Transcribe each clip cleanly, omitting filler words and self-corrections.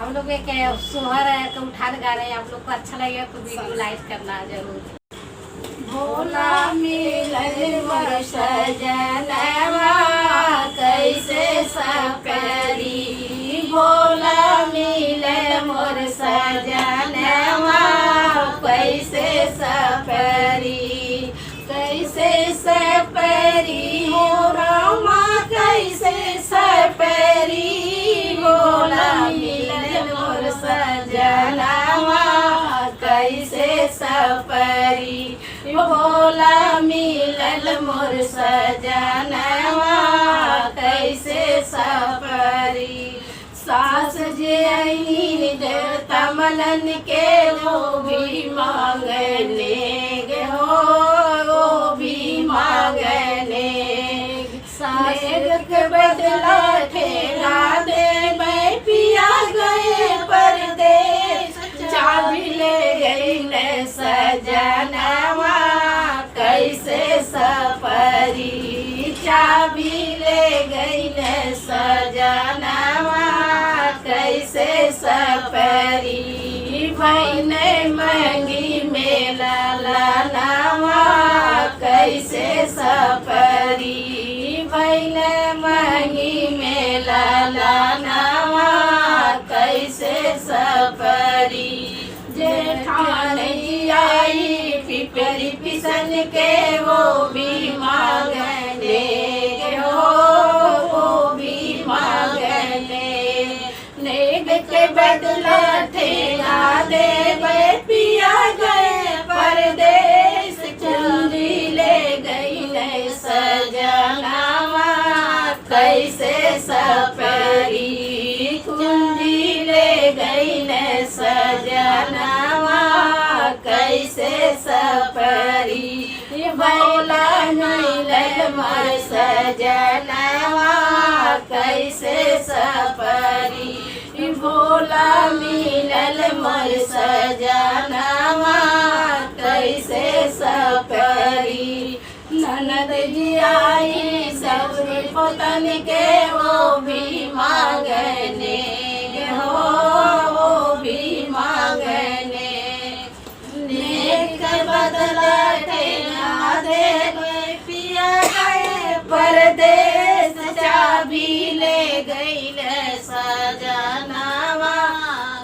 हम लोग एक सोहर है तो उठान गा रहे हैं। आप लोग को अच्छा लगेगा तो वीडियो लाइक करना जरूर। भोला मिलन मोर सजनवा कैसे सफरी, भोला मिलन मोर सजनवा कैसे सफरी, कैसे सफरी हो रामा कैसे सफरी, भोला मिलन मोर सजनवा कैसे सफरी, भोला मिलन मोर सजनवा कैसे सफरी। सास जे देवता मनन के वो भी मांगने गे हो, वो भी मांगने सास के बदला ठेला दे मैं पिया गए परदेश, चाबी ले गई न सजनवा कैसे सफरी, चाबी ले गई न सजनवा कैसे सफरी, बहन मंगी मेला लानवा कैसे सफरी, बहन मंगी मेला लानवा कैसे सफरी। जेठानी आई पिपरी पिसन के वो भी मांगने हो, वो भी मांगने नेग के बदला ठेला दे पिया गए परदेश, चुंदी ले गई न सजनवा कैसे सफरी, चुंदी ले गई न सजनवा कैसे सफरी, भोला मिलन मोर सजनवा कैसे सफरी, भोला मिलन मोर सजनवा कैसे सफरी। ननद जी आई ससुर पोतन के वो भी मांगने हो, वो भी मांगने नेक बदला ठेला दे पिया गए परदेश, चाबी ले गई न सजनवा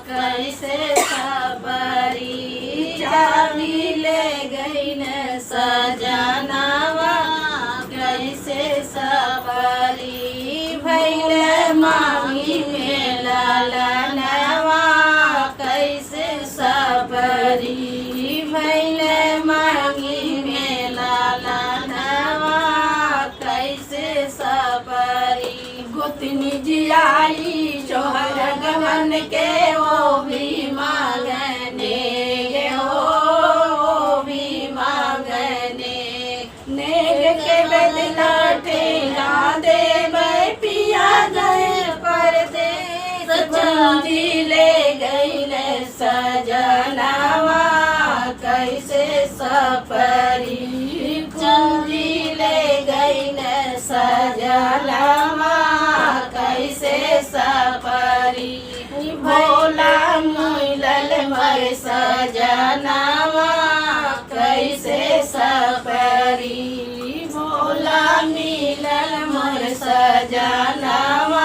कैसे सफरी, चाबी ले गई न सजनवा कैसे सफरी, भैल मांगी मेला लानवा कैसे सफरी, भैल मांगी मेला लानवा कैसे सफरी। गोतनी जी आई चोहर गमन के वो भी मांगने हो, वो भी मांगने नेग के बदला ठेला दे पिया गए परदेश, चुंदी ले गई न सजनवा कैसे सफरी, चुंदी ले गई न सजनवा कैसे सफरी, भोला मिलन मोर सजनवा कैसे सफरी, भोला मिलन मोर सजनवा